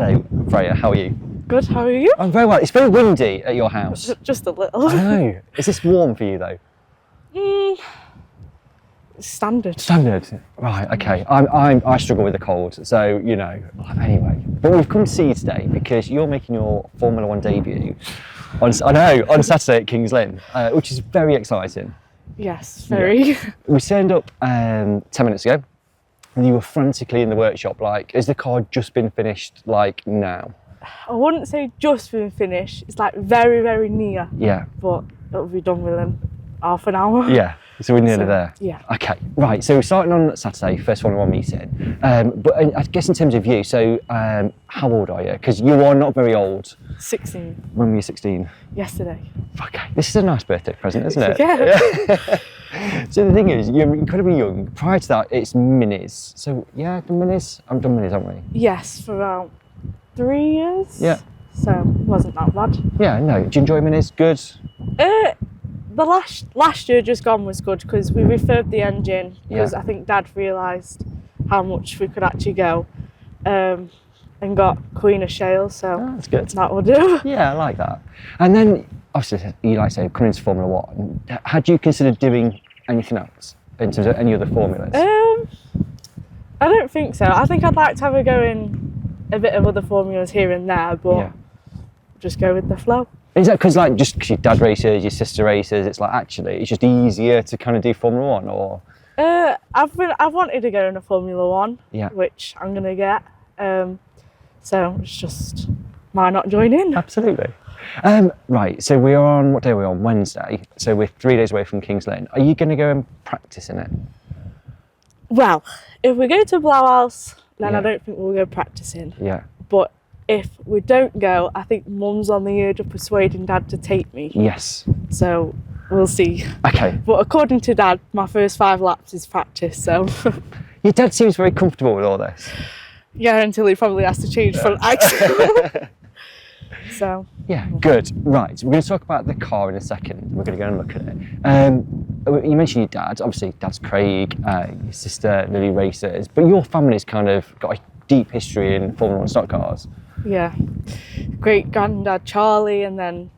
Hello, Freya, how are you? Good, how are you? I'm very well. It's very windy at your house. Just a little. I know. Is this warm for you though? Standard. Standard. Right, okay. I struggle with the cold, so, you know, anyway. But we've come to see you today because you're making your Formula One debut on Saturday at King's Lynn, which is very exciting. Yes, very. Yeah. We turned up 10 minutes ago and you were frantically in the workshop, like, has the car just been finished, like, now? I wouldn't say just been finished. It's like very, very near. Yeah. But it'll be done within half an hour. Yeah. So we're nearly there. Yeah. Okay, right. So we're starting on Saturday, first Formula One meeting. But I guess in terms of you, so how old are you? Because you are not very old. 16. When were you 16? Yesterday. Okay, this is a nice birthday present, isn't it? Yeah. So the thing is, you're incredibly young. Prior to that, it's minis. So yeah, the minis. I've done minis, haven't we? Yes, for about 3 years. Yeah. So it wasn't that bad. Yeah. No. Do you enjoy minis? Good. The last year just gone was good because we refurbed the engine because Yeah. I think Dad realised how much we could actually go, and got Queen of Shale, so Oh, that's good. that will do. Yeah, I like that. And then, obviously, you like to say, coming into Formula One, had you considered doing anything else in terms of any other formulas? I don't think so. I think I'd like to have a go in a bit of other formulas here and there, but Yeah. just go with the flow. Is that because, like, just because your dad races, your sister races, it's like actually it's just easier to kind of do Formula One, or? I've wanted to go in a Formula One, Yeah. which I'm gonna get. So it's just why not join in? Absolutely. Right, so we're on, what day are we on? Wednesday. So we're 3 days away from King's Lynn. Are you going to go and practice in it? Well, if we go to Blauhaus, then Yeah. I don't think we'll go practicing. Yeah. But if we don't go, I think Mum's on the urge of persuading Dad to take me. Yes. So we'll see. Okay. But according to Dad, my first 5 laps is practice, so Your dad seems very comfortable with all this. yeah, until he probably has to change front axle. So Yeah, good. Right, we're going to talk about the car in a second. We're going to go and look at it. You mentioned your dad. Obviously, Dad's Craig, your sister Lilly races, but your family's kind of got a deep history in Formula One stock cars. yeah, great granddad Charlie, and then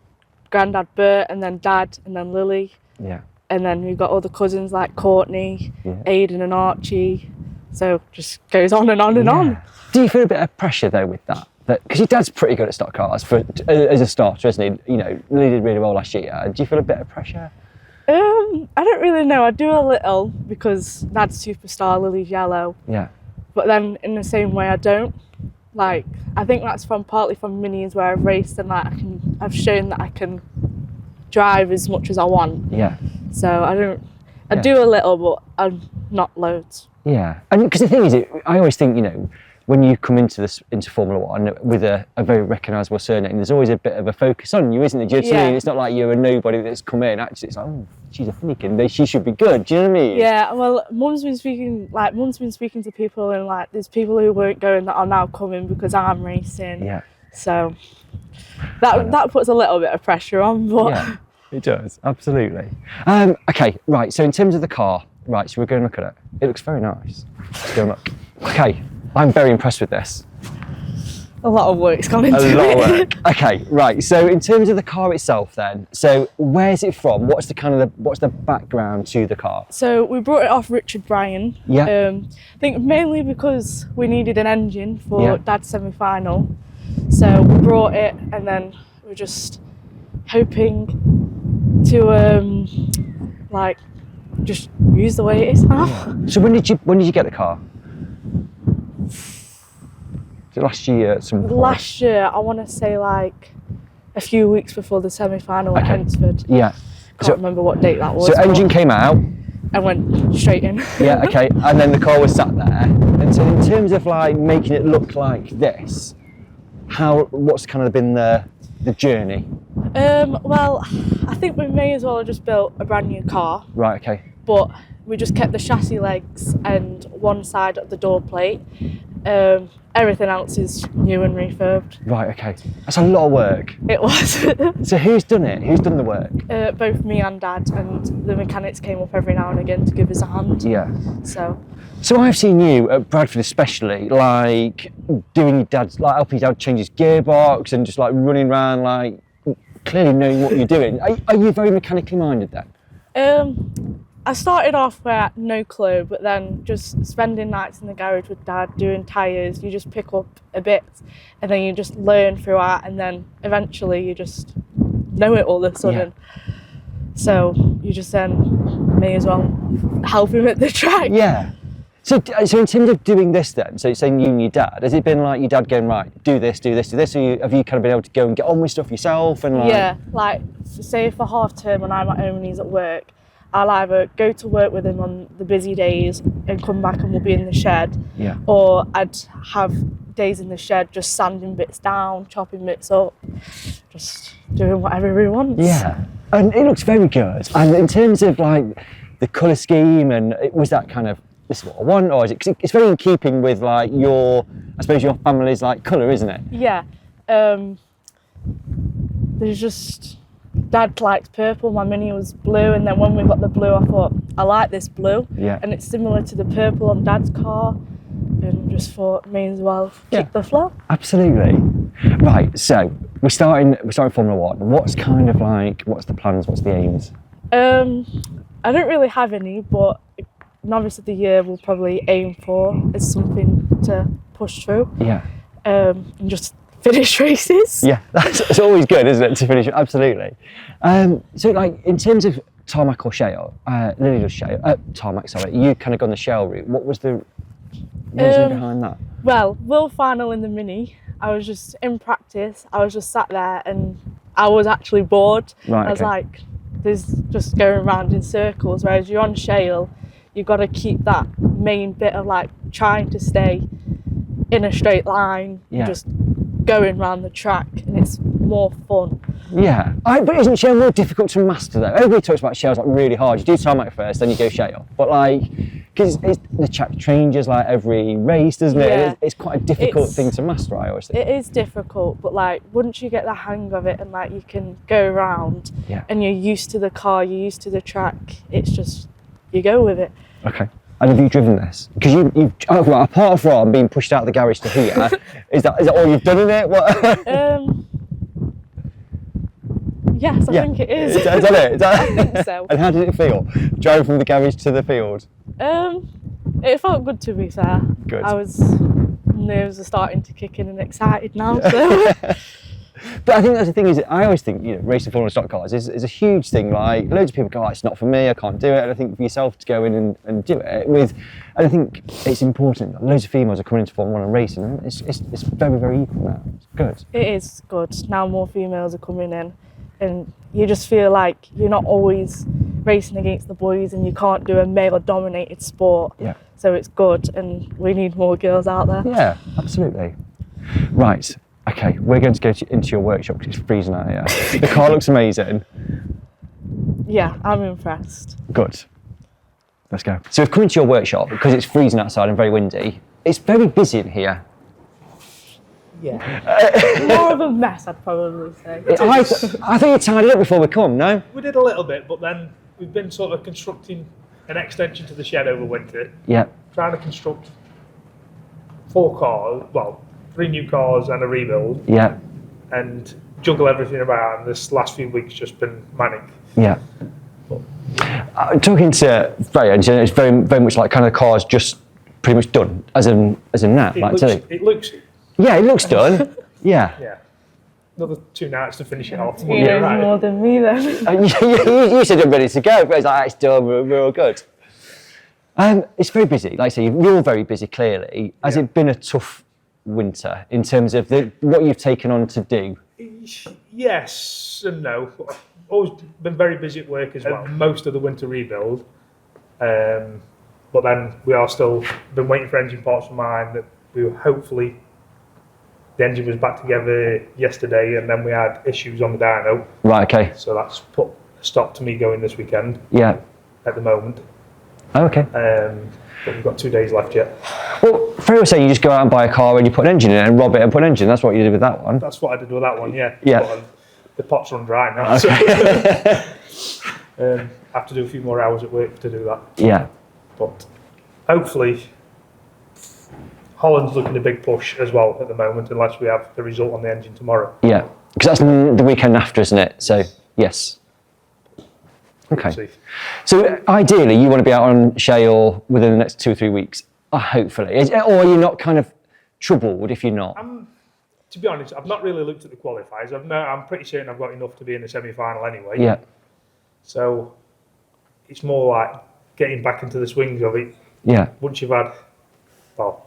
granddad Bert, and then Dad, and then Lilly, Yeah. and then we've got other cousins like Courtney, Yeah. Aidan, and Archie. So just goes on and on and on. Do you feel a bit of pressure though with that? Because your dad's pretty good at stock cars as a starter, isn't he? You know, Lilly did really well last year. Do you feel a bit of pressure? I don't really know. I do a little because Dad's superstar, Lily's yellow. Yeah. But then in the same way, I don't. Like, I think that's partly from minis where I've raced and like I've shown that I can drive as much as I want. Yeah. So I do a little, but I'm not loads. Yeah. And because the thing is, I always think, you know, when you come into Formula One with a very recognisable surname, there's always a bit of a focus on you, isn't there? Do you know what I mean? It's not like you're a nobody that's come in. Actually, it's like, oh, she's a Finnikin, she should be good. Do you know what I mean? Yeah, well, Mum's been speaking to people, and like there's people who weren't going that are now coming because I'm racing. Yeah. So that puts a little bit of pressure on, but Yeah, it does, absolutely. Okay, right, so in terms of the car, right, so we're going to look at it. It looks very nice. Let's go and look. Okay, I'm very impressed with this. a lot of work's gone into it. A lot of work. Okay, right, so in terms of the car itself then, so where's it from? What's the background to the car? So we brought it off Richard Bryan. Yeah. I think mainly because we needed an engine for Yeah. Dad's semi-final. So we brought it, and then we're just hoping to like just use the way it is now. So when did you get the car? So last year at some point? Last year, I want to say like a few weeks before the semi-final at Hensford. Yeah. Can't remember what date that was. So engine came out. and went straight in. Yeah, okay, and then the car was sat there. And so in terms of like making it look like this, what's kind of been the journey? Well, I think we may as well have just built a brand new car. Right, okay. But we just kept the chassis legs and one side of the door plate, Everything else is new and refurbed. Right, okay. That's a lot of work. It was. So who's done it? Who's done the work? Both me and Dad, and the mechanics came up every now and again to give us a hand. Yeah. So I've seen you at Bradford especially, like doing your dad's, like helping your dad change his gearbox and just like running around, like clearly knowing what you're doing. Are you very mechanically minded then? I started off with no clue, but then just spending nights in the garage with Dad doing tyres, you just pick up a bit and then you just learn throughout, and then eventually you just know it all of a sudden. Yeah. So you just then may as well help him at the track. Yeah. So in terms of doing this then, so saying you and your dad, has it been like your dad going, right, do this, or have you kind of been able to go and get on with stuff yourself? And Yeah, like say for half term when I'm at home and he's at work, I'll either go to work with him on the busy days and come back and we'll be in the shed, or I'd have days in the shed just sanding bits down, chopping bits up, just doing whatever he wants. Yeah, and it looks very good. And in terms of like the colour scheme, and was that kind of, this is what I want, or is it, 'cause it's very in keeping with like your, I suppose your family's like colour, isn't it? Yeah, there's just, Dad likes purple, my Mini was blue, and then when we got the blue I thought, I like this blue, and it's similar to the purple on Dad's car, and just thought may as well kick the floor. Absolutely. Right, so we're starting Formula One. What's kind of like, what's the plans, what's the aims? I don't really have any, but Novice of the Year we'll probably aim for as something to push through. Yeah. And just finish races. Yeah, it's always good, isn't it, to finish? Absolutely. So, like, in terms of tarmac or shale, Lilly does shale, tarmac, sorry, you kind of gone the shale route. What was the reason behind that? Well, World Final in the Mini, I was just in practice, I was just sat there and I was actually bored. Right, I was like, there's just going around in circles, whereas you're on shale, you've got to keep that main bit of like trying to stay in a straight line, just going around the track, and it's more fun. Yeah, but isn't shale more difficult to master though? Everybody talks about shale's like really hard. You do tarmac first, then you go shale. But like, because the track changes like every race, doesn't it? Yeah. It's quite a difficult thing to master, I always think. It is difficult, but like once you get the hang of it and like you can go around and you're used to the car, you're used to the track, it's just, you go with it. Okay. And have you driven this? Because you've well, apart from being pushed out of the garage to here, is that all you've done in it? What? Yes, I think it is. Is that it? I think so. And how did it feel, driving from the garage to the field? It felt good, to be fair. Good. Nerves are starting to kick in and excited now. So. But I think that's the thing, is I always think, racing Formula stock cars is a huge thing. Like, loads of people go, it's not for me, I can't do it. And I think for yourself to go in and do it and I think it's important. Loads of females are coming into Formula 1 and racing, and it's very, very equal now. It's good. It is good. Now more females are coming in, and you just feel like you're not always racing against the boys and you can't do a male-dominated sport. Yeah. So it's good, and we need more girls out there. Yeah, absolutely. Right. Okay, we're going to go into your workshop because it's freezing out here. The car looks amazing. Yeah, I'm impressed. Good. Let's go. So we've come into your workshop because it's freezing outside and very windy. It's very busy in here. Yeah. More of a mess, I'd probably say. I think you tidied up before we come, no? We did a little bit, but then we've been sort of constructing an extension to the shed over winter. Yeah. Trying to construct 4 cars, well, 3 new cars and a rebuild. Yeah. And juggle everything around. This last few weeks just been manic. Yeah. Talking to Freya, it's very, very much like kind of the car's just pretty much done, as in that. It looks. Yeah, it looks done. Yeah. Yeah. Another 2 nights to finish it off. He knows more than me then. You said I'm ready to go, but it's like, it's done, we're all good. It's very busy. Like I say, you're very busy, clearly. Has it been a tough winter in terms of what you've taken on to do? Yes and no. Always been very busy at work as well. Most of the winter rebuild, but then we are still been waiting for engine parts from mine that we were hopefully. The engine was back together yesterday, and then we had issues on the dyno. Right. Okay. So that's put a stop to me going this weekend. Yeah. At the moment. Oh, okay. But we've got 2 days left yet. Well, Freya was saying you just go out and buy a car and you put an engine in it and rob it and put an engine. That's what you did with that one. That's what I did with that one, yeah. Yeah. But, the pot's run dry now, Okay. so I have to do a few more hours at work to do that. Yeah. But hopefully, Holland's looking a big push as well at the moment, unless we have the result on the engine tomorrow. Yeah, because that's the weekend after, isn't it? So, yes. Okay. So, ideally, you want to be out on shale within the next 2 or 3 weeks, hopefully. Or are you not kind of troubled if you're not? To be honest, I've not really looked at the qualifiers. I'm pretty certain I've got enough to be in the semi-final anyway. Yeah. So, it's more like getting back into the swings of it. Yeah. Once you've had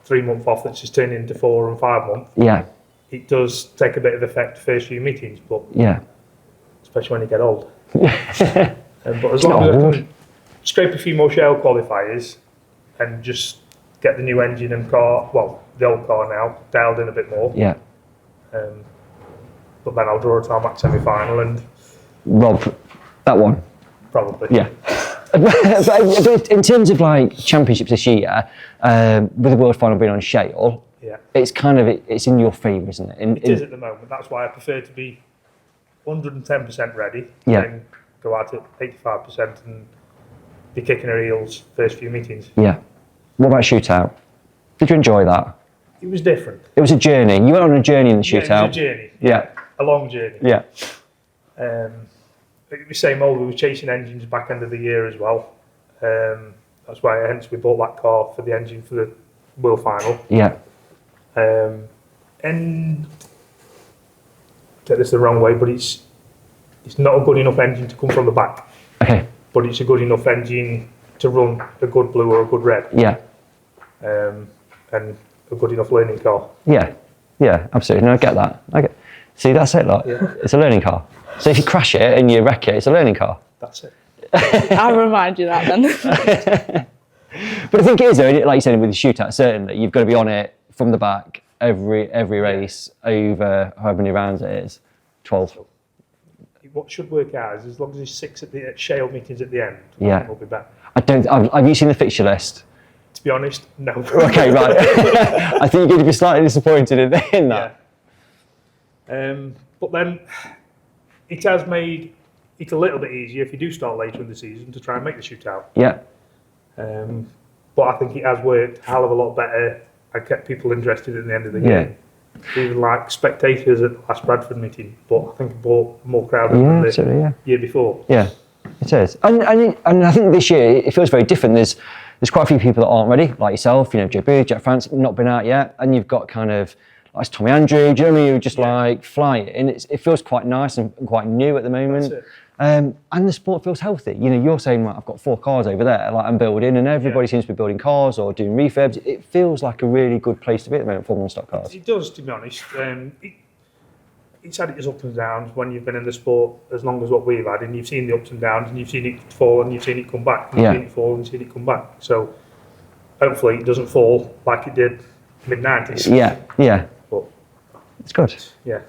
3 months off, that's just turning into 4 and 5 months. Yeah. It does take a bit of effect first few meetings, but yeah, especially when you get old. But as long as I can scrape a few more shale qualifiers and just get the new engine and car, well, the old car now, dialed in a bit more. Yeah. But then I'll draw a tarmac semi-final and rob that one. Probably. Yeah. But in terms of like championships this year, with the world final being on shale, yeah, it's kind of it's in your favour, isn't it? It is at the moment. That's why I prefer to be 110% ready. Yeah. And go out at 85% and be kicking her heels first few meetings. Yeah. What about shootout? Did you enjoy that? It was different. It was a journey. You went on a journey in the shootout. Yeah, it was a journey. Yeah. A long journey. Yeah. It was same old. We were chasing engines back end of the year as well. That's why, hence, we bought that car for the engine for the world final. Yeah. And take this the wrong way, but it's not a good enough engine to come from the back. Okay. But it's a good enough engine to run a good blue or a good red. Yeah. And a good enough learning car. Yeah. Yeah. Absolutely. No, I get that. See, that's it. Like, yeah. It's a learning car. So if you crash it and you wreck it, it's a learning car. That's it. I'll remind you that then. But I think it is, though, like you said, with the shootout, certainly you've got to be on it from the back every race over however many rounds it is. 12. What should work out is as long as there's 6 at shale meetings at the end, yeah, we'll be back. Have you seen the fixture list? To be honest, no. Okay, right. I think you're going to be slightly disappointed in that. Yeah. But then it has made it a little bit easier if you do start later in the season to try and make the shootout. Yeah. But I think it has worked a hell of a lot better. I kept people interested at the end of the year. Even like spectators at the last Bradford meeting, but I think it brought more crowd than the year before. Yeah, it is. And I think this year it feels very different. There's quite a few people that aren't ready, like yourself, Joe Booth, Jack France, not been out yet, and you've got kind of like Tommy Andrew, do you know what I mean, who just like flying. It feels quite nice and quite new at the moment. That's it. And the sport feels healthy. You're saying, well, I've got 4 cars over there, like I'm building, and everybody seems to be building cars or doing refurbs. It feels like a really good place to be at the moment, Formula 1 stock cars. It does, to be honest. It's had its ups and downs when you've been in the sport as long as what we've had, and you've seen the ups and downs, and you've seen it fall, and you've seen it come back, and you've seen it fall, and you've seen it come back. So hopefully it doesn't fall like it did mid-90s. Yeah. But it's good. Yeah.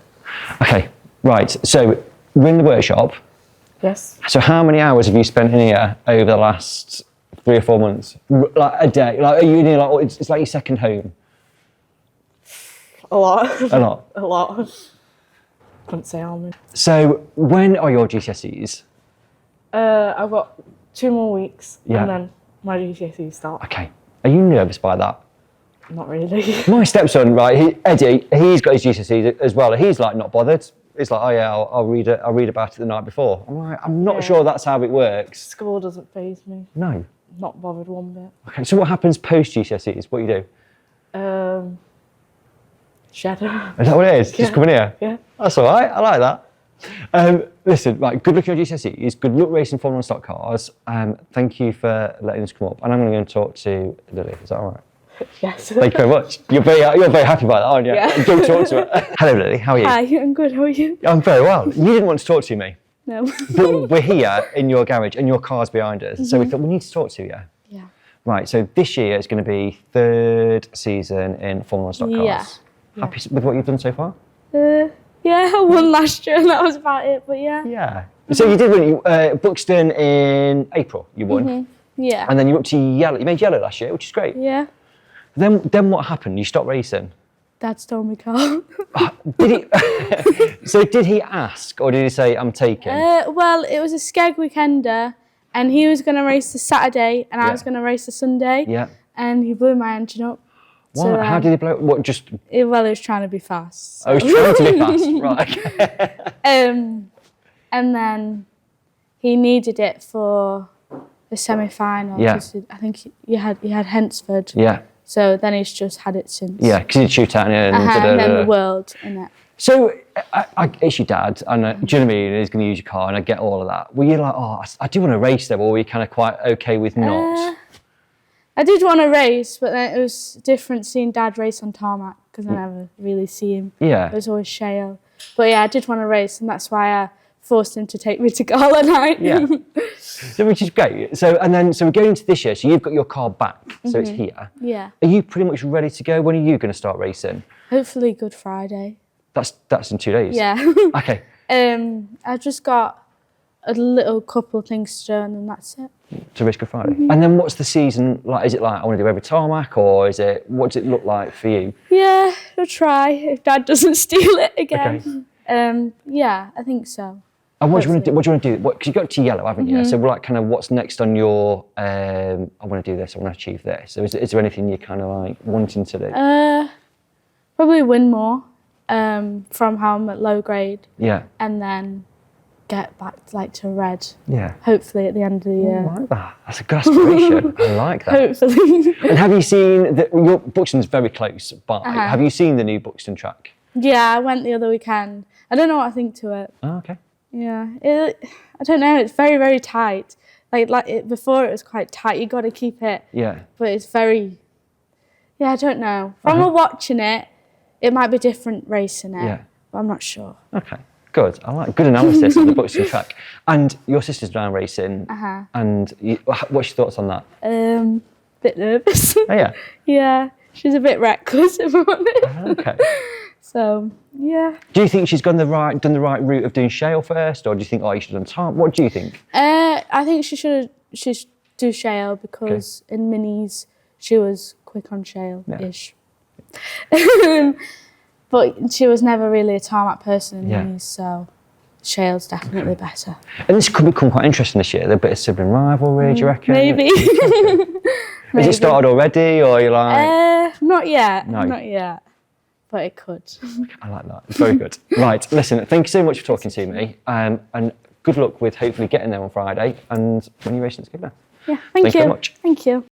Okay, right. So we're in the workshop. Yes. So how many hours have you spent in here over the last 3 or 4 months? Like a day? Like are you in here, like it's like your second home? A lot. A lot. A lot. Couldn't say how many. So when are your GCSEs? I've got 2 more weeks, Yeah. and then my GCSEs start. Okay. Are you nervous by that? Not really. My stepson, right? Eddie, he's got his GCSEs as well. He's like not bothered. He's like, oh yeah, I'll read it. I'll read about it the night before. I'm like, I'm not sure that's how it works. School doesn't faze me. No. Not bothered one bit. Okay. So what happens post GCSEs? What do you do? Shadow. Is that what it is? Yeah. Just come in here? Yeah. That's all right. I like that. Listen, right, good luck at your GCSEs. Good luck racing Formula 1 stock cars. Thank you for letting us come up. And I'm going to go and talk to Lilly. Is that all right? Yes. Thank you very much. You're very happy about that, aren't you? Yeah. Go talk to her. Hello, Lilly. How are you? Hi, I'm good. How are you? I'm very well. You didn't want to talk to me. No. But we're here in your garage and your car's behind us. So we thought we need to talk to you. Yeah. Right, so this year it's going to be 3rd season in Formula 1 stock cars. Yeah. Happy with what you've done so far? Yeah, I won last year and that was about it, but yeah. Yeah. So you did win Buxton in April, you won. Yeah. And then you're up to yellow. You made yellow last year, which is great. Yeah. Then what happened? You stopped racing? Dad stole my car. Did he? So did he ask, or did he say, "I'm taking"? Well, it was a skeg weekender, and he was going to race the Saturday, and I was going to race the Sunday. Yeah. And he blew my engine up. What? So, How did he blow? What? Just? Well, he was trying to be fast. So. Oh, he was trying to be fast, right? Okay. And then he needed it for the semi-final. Yeah. I think he had Hensford. Yeah. So then he's just had it since. Yeah, because he'd shoot out and then the world in it. So it's your dad, and do you know what I mean? He's going to use your car, and I get all of that. Were you like, oh, I do want to race though, or were you kind of quite okay with not? I did want to race, but then it was different seeing Dad race on tarmac because I never really see him. Yeah. It was always shale. But yeah, I did want to race, and that's why I forced him to take me to Gala night. Yeah. So, which is great. So we're going into this year. So you've got your car back, so it's here. Yeah. Are you pretty much ready to go? When are you going to start racing? Hopefully Good Friday. That's in 2 days. Yeah. Okay. I've just got a little couple of things to do, and then that's it. To race Good Friday. And then what's the season like? Is it like I want to do every tarmac, or what does it look like for you? Yeah, I'll try if Dad doesn't steal it again. Okay. Yeah, I think so. And what do you want to do? Because you got to yellow, haven't you? So like, kind of, what's next on your? I want to do this. I want to achieve this. So is there anything you're kind of like wanting to do? Probably win more from how I'm at low grade. Yeah. And then get back to red. Yeah. Hopefully at the end of the year. I like that. That's a good aspiration. I like that. Hopefully. And have you seen your Buxton's very close by? Have you seen the new Buxton track? Yeah, I went the other weekend. I don't know what I think to it. Oh, okay. Yeah, I don't know. It's very, very tight. Before it was quite tight. You got to keep it. Yeah. But it's very. Yeah, I don't know. From watching it, it might be different racing it. Yeah. But I'm not sure. Okay. Good. I like good analysis of the Buxton track. And your sister's down racing. And what's your thoughts on that? Bit nervous. Oh yeah. Yeah, she's a bit reckless, if I'm honest. Okay. So yeah. Do you think she's done the right route of doing shale first, or do you think you should have done tarmac? What do you think? I think she should do shale because in minis she was quick on shale-ish. Yeah. But she was never really a tarmac person in minis, so shale's definitely better. And this could become quite interesting this year. A bit of sibling rivalry, do you reckon? Maybe. Has it started already, or are you like? Not yet. No. Not yet. But it could. I like that. It's very good. Right, listen, thank you so much for talking to me. And good luck with hopefully getting there on Friday and when you're racing to go there. Yeah, thank you very much. Thank you.